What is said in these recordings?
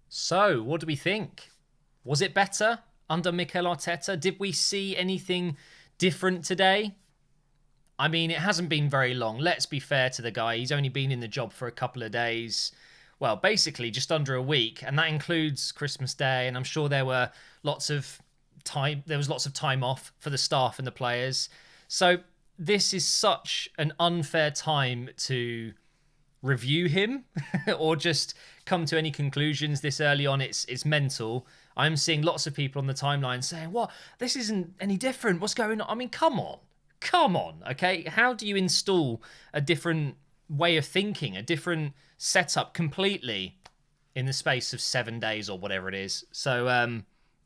So, what do we think? Was it better under Mikel Arteta? Did we see anything different today? I mean, it hasn't been very long. Let's be fair to the guy. He's only been in the job for a couple of days. Well, basically just under a week, and that includes Christmas Day, and I'm sure lots of there was lots of time off for the staff and the players. So, this is such an unfair time to review him or just come to any conclusions this early on. It's mental. I'm seeing lots of people on the timeline saying, "What? This isn't any different. What's going on?" I mean, come on. Okay, how do you install a different way of thinking, a different setup completely in the space of 7 days or whatever it is? So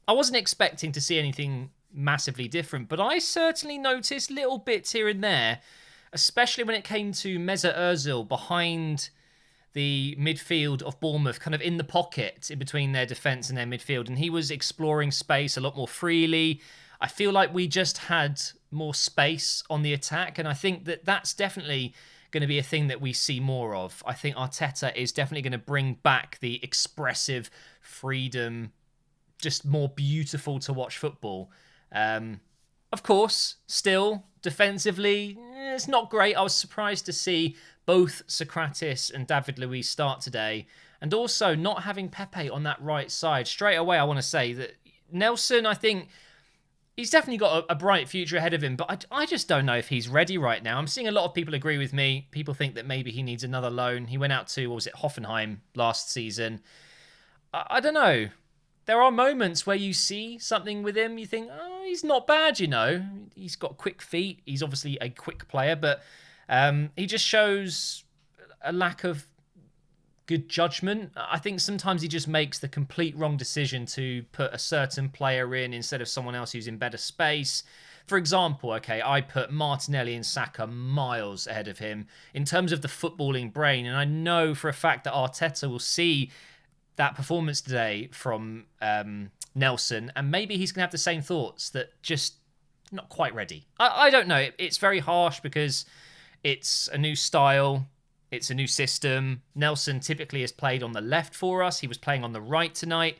I wasn't expecting to see anything massively different, but I certainly noticed little bits here and there, especially when it came to Mesut Ozil behind the midfield of Bournemouth, kind of in the pocket in between their defence and their midfield. And he was exploring space a lot more freely. I feel like we just had more space on the attack. And I think that that's definitely going to be a thing that we see more of. I think Arteta is definitely going to bring back the expressive freedom, just more beautiful to watch football. Of course, still defensively, it's not great. I was surprised to see both Socrates and David Luiz start today, and also not having Pepe on that right side. Straight away, I want to say that Nelson, I think he's definitely got a bright future ahead of him, but I just don't know if he's ready right now. I'm seeing a lot of people agree with me. People think that maybe he needs another loan. He went out to, what was it, Hoffenheim last season. I don't know. There are moments where you see something with him, you think, oh, he's not bad, you know. He's got quick feet. He's obviously a quick player, but he just shows a lack of good judgment. I think sometimes he just makes the complete wrong decision to put a certain player in instead of someone else who's in better space. For example, okay, I put Martinelli and Saka miles ahead of him in terms of the footballing brain, and I know for a fact that Arteta will see that performance today from Nelson, and maybe he's going to have the same thoughts, that just not quite ready. I don't know. It's very harsh because it's a new style. It's a new system. Nelson typically has played on the left for us. He was playing on the right tonight.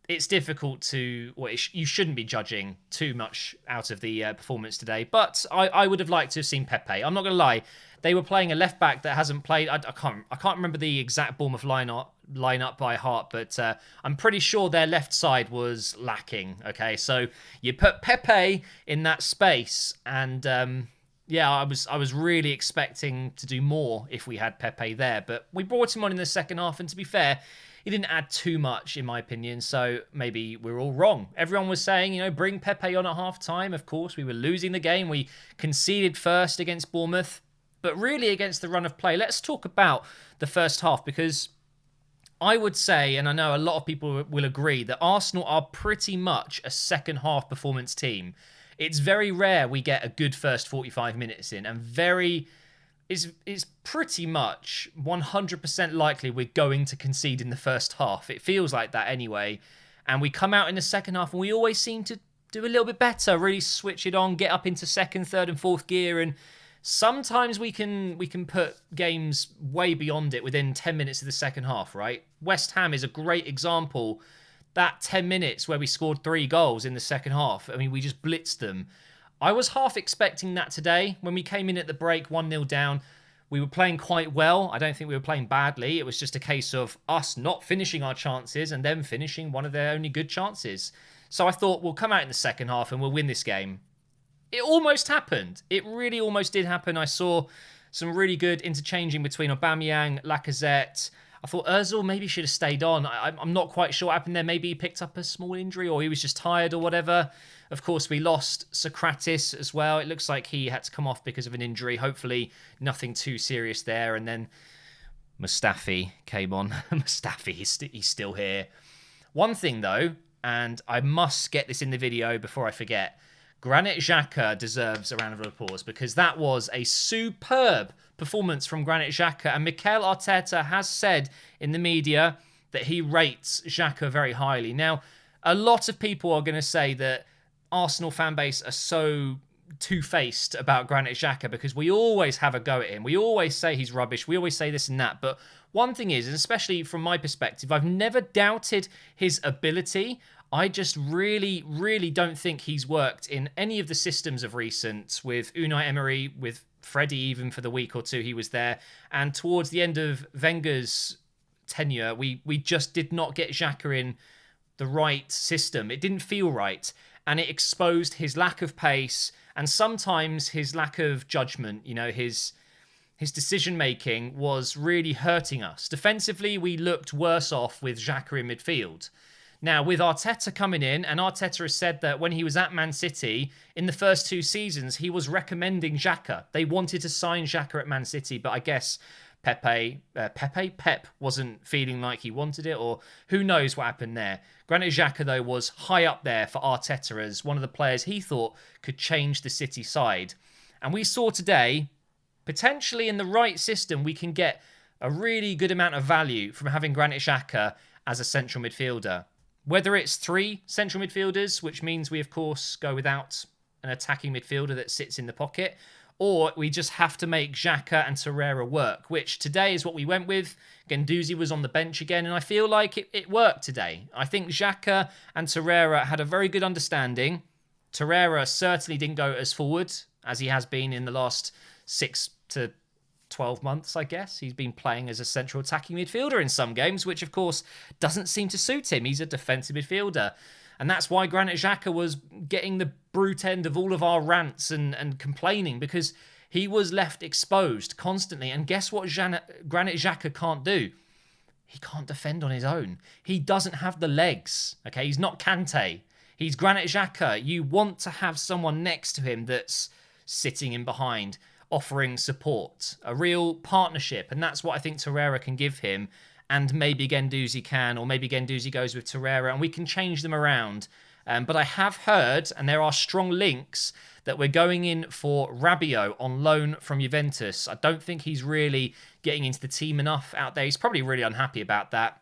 It's difficult to... Well, you shouldn't be judging too much out of the performance today, but I would have liked to have seen Pepe. I'm not going to lie. They were playing a left back that hasn't played. I can't remember the exact Bournemouth lineup by heart, but I'm pretty sure their left side was lacking. Okay, so you put Pepe in that space, and yeah, I was really expecting to do more if we had Pepe there, but we brought him on in the second half, and to be fair, he didn't add too much, in my opinion, so maybe we're all wrong. Everyone was saying, bring Pepe on at half-time. Of course, we were losing the game. We conceded first against Bournemouth, but really against the run of play. Let's talk about the first half, because I would say, and I know a lot of people will agree, that Arsenal are pretty much a second-half performance team. It's very rare we get a good first 45 minutes in, and it's pretty much 100% likely we're going to concede in the first half. It feels like that anyway. And we come out in the second half and we always seem to do a little bit better, really switch it on, get up into second, third and fourth gear. And sometimes we can put games way beyond it within 10 minutes of the second half, right? West Ham is a great example. That 10 minutes where we scored 3 goals in the second half, I mean, we just blitzed them. I was half expecting that today. When we came in at the break 1-0 down, we were playing quite well. I don't think we were playing badly. It was just a case of us not finishing our chances and them finishing one of their only good chances. So I thought we'll come out in the second half and we'll win this game. It almost happened. It really almost did happen. I saw some really good interchanging between Aubameyang, Lacazette. I thought Ozil maybe should have stayed on. I'm not quite sure what happened there. Maybe he picked up a small injury or he was just tired or whatever. Of course, we lost Socrates as well. It looks like he had to come off because of an injury. Hopefully, nothing too serious there. And then Mustafi came on. Mustafi, he's still here. One thing, though, and I must get this in the video before I forget, Granit Xhaka deserves a round of applause because that was a superb performance from Granit Xhaka. And Mikel Arteta has said in the media that he rates Xhaka very highly. Now, a lot of people are going to say that Arsenal fan base are so two-faced about Granit Xhaka because we always have a go at him. We always say he's rubbish. We always say this and that. But one thing is, and especially from my perspective, I've never doubted his ability. I just really, really don't think he's worked in any of the systems of recent with Unai Emery, with Freddie even for the week or two he was there. And towards the end of Wenger's tenure, we just did not get Xhaka in the right system. It didn't feel right. And it exposed his lack of pace and sometimes his lack of judgment. You know, his decision-making was really hurting us. Defensively, we looked worse off with Xhaka in midfield. Now, with Arteta coming in, and Arteta has said that when he was at Man City, in the first 2 seasons, he was recommending Xhaka. They wanted to sign Xhaka at Man City, but I guess Pep wasn't feeling like he wanted it, or who knows what happened there. Granit Xhaka, though, was high up there for Arteta as one of the players he thought could change the City side. And we saw today, potentially in the right system, we can get a really good amount of value from having Granit Xhaka as a central midfielder. Whether it's 3 central midfielders, which means we, of course, go without an attacking midfielder that sits in the pocket, or we just have to make Xhaka and Torreira work, which today is what we went with. Guendouzi was on the bench again, and I feel like it worked today. I think Xhaka and Torreira had a very good understanding. Torreira certainly didn't go as forward as he has been in the last 6 to 12 months, I guess. He's been playing as a central attacking midfielder in some games, which of course doesn't seem to suit him. He's a defensive midfielder. And that's why Granit Xhaka was getting the brute end of all of our rants and complaining, because he was left exposed constantly. And guess what Granit Xhaka can't do? He can't defend on his own. He doesn't have the legs. Okay, he's not Kante. He's Granit Xhaka. You want to have someone next to him that's sitting in behind, offering support, a real partnership. And that's what I think Torreira can give him. And maybe Guendouzi can, or maybe Guendouzi goes with Torreira, and we can change them around. But I have heard, and there are strong links, that we're going in for Rabiot on loan from Juventus. I don't think he's really getting into the team enough out there. He's probably really unhappy about that.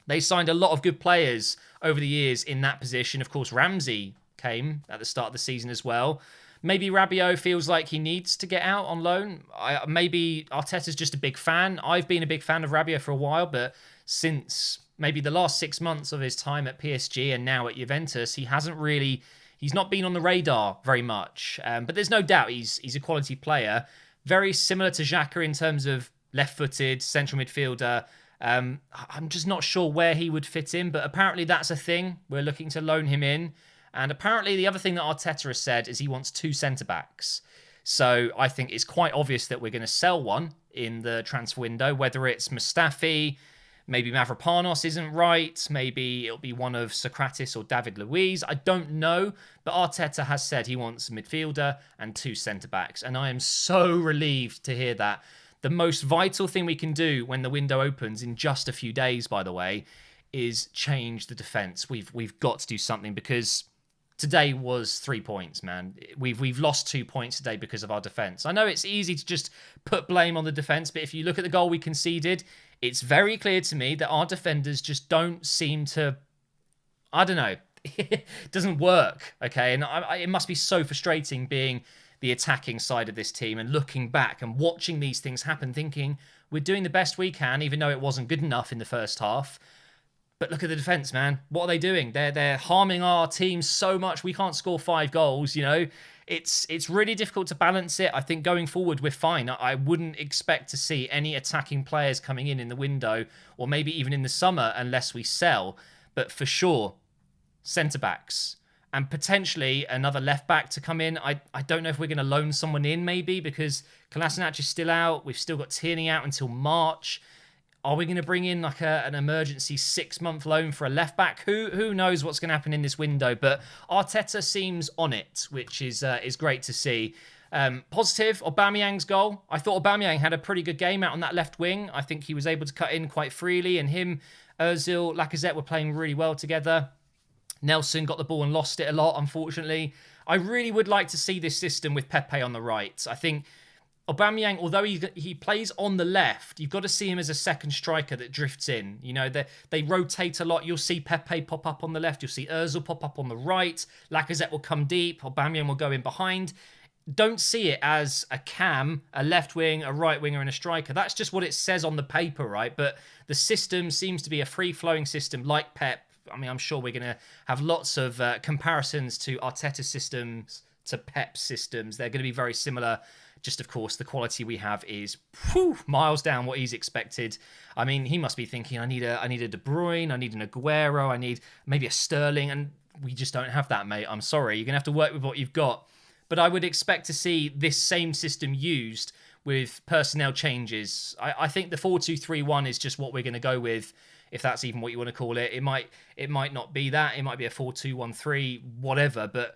They signed a lot of good players over the years in that position. Of course, Ramsey came at the start of the season as well. Maybe Rabiot feels like he needs to get out on loan. Maybe Arteta's just a big fan. I've been a big fan of Rabiot for a while, but since maybe the last 6 months of his time at PSG and now at Juventus, he's not been on the radar very much. But there's no doubt he's a quality player. Very similar to Xhaka in terms of left-footed, central midfielder. I'm just not sure where he would fit in, but apparently that's a thing. We're looking to loan him in. And apparently the other thing that Arteta has said is he wants 2 centre-backs. So I think it's quite obvious that we're going to sell one in the transfer window, whether it's Mustafi, maybe Mavropanos isn't right, maybe it'll be one of Socrates or David Luiz. I don't know, but Arteta has said he wants a midfielder and 2 centre-backs. And I am so relieved to hear that. The most vital thing we can do when the window opens in just a few days, by the way, is change the defence. We've got to do something, because today was 3 points, man. We've lost 2 points today because of our defence. I know it's easy to just put blame on the defence, but if you look at the goal we conceded, it's very clear to me that our defenders just don't seem to, I don't know, it doesn't work, okay? And it must be so frustrating being the attacking side of this team and looking back and watching these things happen, thinking we're doing the best we can, even though it wasn't good enough in the first half. But look at the defence, man. What are they doing? They're harming our team so much. We can't score 5 goals, you know. It's really difficult to balance it. I think going forward, we're fine. I wouldn't expect to see any attacking players coming in the window, or maybe even in the summer, unless we sell. But for sure, centre-backs. And potentially another left-back to come in. I don't know if we're going to loan someone in, maybe, because Kolasinac is still out. We've still got Tierney out until March. Are we going to bring in like an emergency 6-month loan for a left back? Who knows what's going to happen in this window? But Arteta seems on it, which is great to see. Positive, Aubameyang's goal. I thought Aubameyang had a pretty good game out on that left wing. I think he was able to cut in quite freely, and him, Ozil, Lacazette were playing really well together. Nelson got the ball and lost it a lot, unfortunately. I really would like to see this system with Pepe on the right. I think Aubameyang, although he plays on the left, you've got to see him as a second striker that drifts in. You know, they rotate a lot. You'll see Pepe pop up on the left. You'll see Ozil pop up on the right. Lacazette will come deep. Aubameyang will go in behind. don't see it as a cam, a left wing, a right winger, and a striker. That's just what it says on the paper, right? But the system seems to be a free-flowing system like Pep. I mean, I'm sure we're going to have lots of comparisons to Arteta's systems to Pep's systems. They're going to be very similar. Just, of course, the quality we have is miles down what he's expected. I mean, he must be thinking, I need a De Bruyne, I need an Aguero, I need maybe a Sterling, and we just don't have that, mate. I'm sorry. You're going to have to work with what you've got. But I would expect to see this same system used with personnel changes. I think the 4-2-3-1 is just what we're going to go with, if that's even what you want to call it. It might not be that. It might be a 4-2-1-3, whatever. But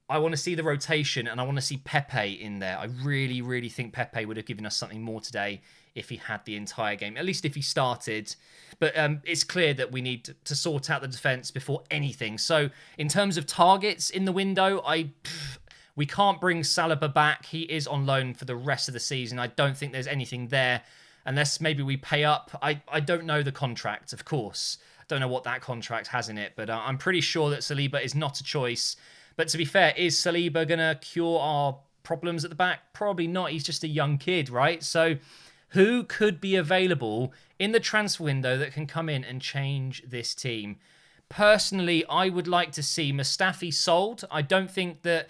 I want to see the rotation, and I want to see Pepe in there. I really, really think Pepe would have given us something more today if he had the entire game, at least if he started. But it's clear that we need to sort out the defence before anything. So in terms of targets in the window, we can't bring Saliba back. He is on loan for the rest of the season. I don't think there's anything there unless maybe we pay up. I don't know the contract, of course. I don't know what that contract has in it, but I'm pretty sure that Saliba is not a choice. But to be fair, is Saliba going to cure our problems at the back? Probably not. He's just a young kid, right? So who could be available in the transfer window that can come in and change this team? Personally, I would like to see Mustafi sold. I don't think that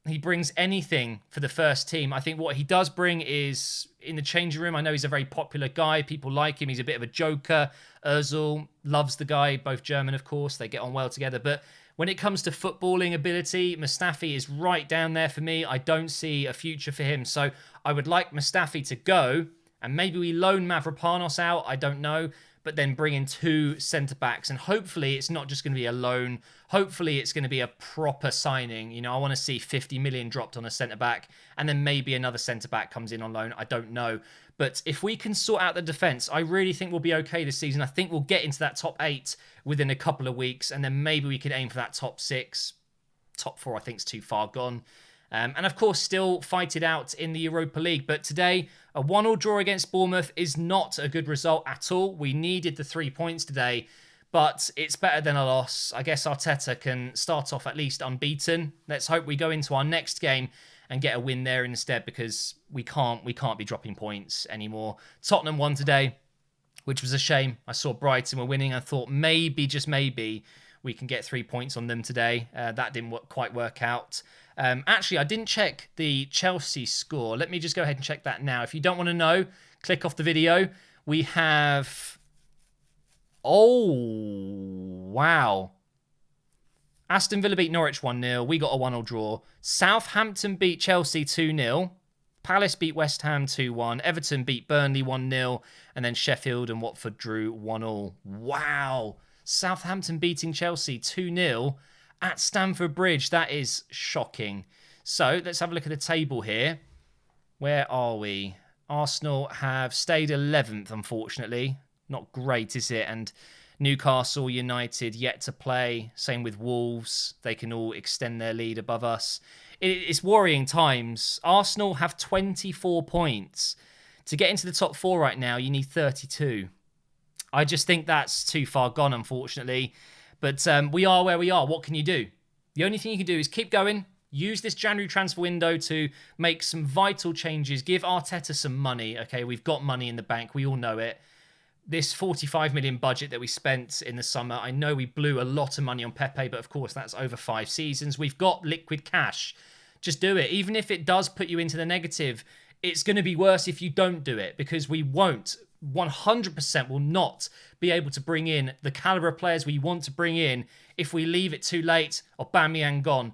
he brings anything for the first team. I think what he does bring is in the changing room. I know he's a very popular guy. People like him. He's a bit of a joker. Ozil loves the guy, both German, of course. They get on well together. But when it comes to footballing ability, Mustafi is right down there for me. I don't see a future for him. So I would like Mustafi to go, and maybe we loan Mavropanos out. I don't know. But then bring in 2 centre-backs. And hopefully it's not just going to be a loan. Hopefully it's going to be a proper signing. You know, I want to see 50 million dropped on a centre-back. And then maybe another centre-back comes in on loan. I don't know. But if we can sort out the defence, I really think we'll be okay this season. I think we'll get into that top 8 within a couple of weeks. And then maybe we could aim for that top 6. Top 4, I think, is too far gone. And of course, still fight it out in the Europa League. But today, a 1-1 draw against Bournemouth is not a good result at all. We needed the 3 points today, but it's better than a loss. I guess Arteta can start off at least unbeaten. Let's hope we go into our next game and get a win there instead, because we can't be dropping points anymore. Tottenham won today, which was a shame. I saw Brighton were winning. I thought maybe, just maybe, we can get 3 points on them today. That didn't quite work out. Actually, I didn't check the Chelsea score. Let me just go ahead and check that now. If you don't want to know, click off the video. We have... Oh, wow. Aston Villa beat Norwich 1-0. We got a 1-1 draw. Southampton beat Chelsea 2-0. Palace beat West Ham 2-1. Everton beat Burnley 1-0. And then Sheffield and Watford drew 1-1. Wow. Southampton beating Chelsea 2-0 at Stamford Bridge. That is shocking. So let's have a look at the table here. Where are we? Arsenal have stayed 11th, unfortunately. Not great, is it? And Newcastle United yet to play. Same with Wolves. They can all extend their lead above us. It's worrying times. Arsenal have 24 points. To get into the top 4 right now, you need 32. I just think that's too far gone, unfortunately. But we are where we are. What can you do? The only thing you can do is keep going. Use this January transfer window to make some vital changes. Give Arteta some money. Okay, we've got money in the bank. We all know it. This 45 million budget that we spent in the summer, I know we blew a lot of money on Pepe, but of course that's over 5 seasons. We've got liquid cash. Just do it. Even if it does put you into the negative, it's going to be worse if you don't do it, because we won't. 100% will not be able to bring in the caliber of players we want to bring in if we leave it too late. Aubameyang gone.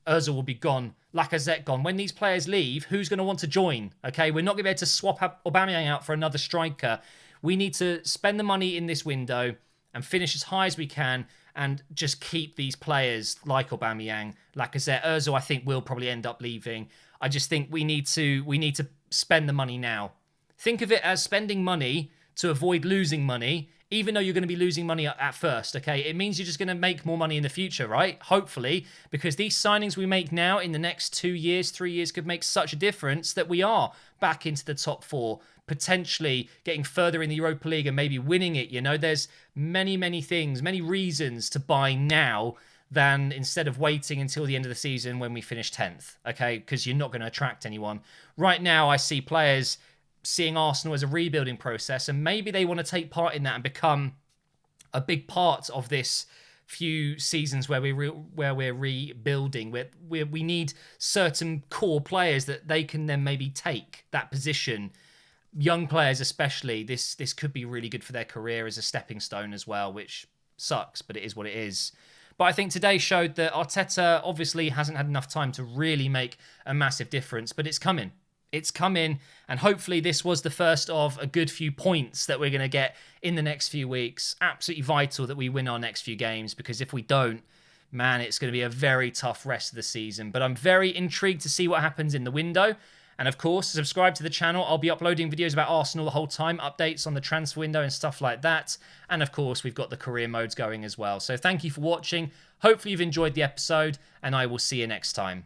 Ozil will be gone. Lacazette gone. When these players leave, who's going to want to join? Okay, we're not going to be able to swap Aubameyang out for another striker. We need to spend the money in this window and finish as high as we can and just keep these players like Aubameyang, Lacazette. Ozil, I think, will probably end up leaving. I just think we need to spend the money now. Think of it as spending money to avoid losing money, even though you're going to be losing money at first, okay? It means you're just going to make more money in the future, right? Hopefully, because these signings we make now in the next 2 years, 3 years could make such a difference that we are back into the top 4, potentially getting further in the Europa League and maybe winning it, you know? There's many, many things, many reasons to buy now than instead of waiting until the end of the season when we finish 10th, okay? Because you're not going to attract anyone. Right now, I see players seeing Arsenal as a rebuilding process, and maybe they want to take part in that and become a big part of this few seasons where we're rebuilding. We need certain core players that they can then maybe take that position. Young players especially, this could be really good for their career as a stepping stone as well, which sucks, but it is what it is. But I think today showed that Arteta obviously hasn't had enough time to really make a massive difference, but it's coming. It's coming, and hopefully this was the first of a good few points that we're going to get in the next few weeks. Absolutely vital that we win our next few games, because if we don't, man, it's going to be a very tough rest of the season. But I'm very intrigued to see what happens in the window. And of course, subscribe to the channel. I'll be uploading videos about Arsenal the whole time, updates on the transfer window and stuff like that. And of course, we've got the career modes going as well. So thank you for watching. Hopefully you've enjoyed the episode, and I will see you next time.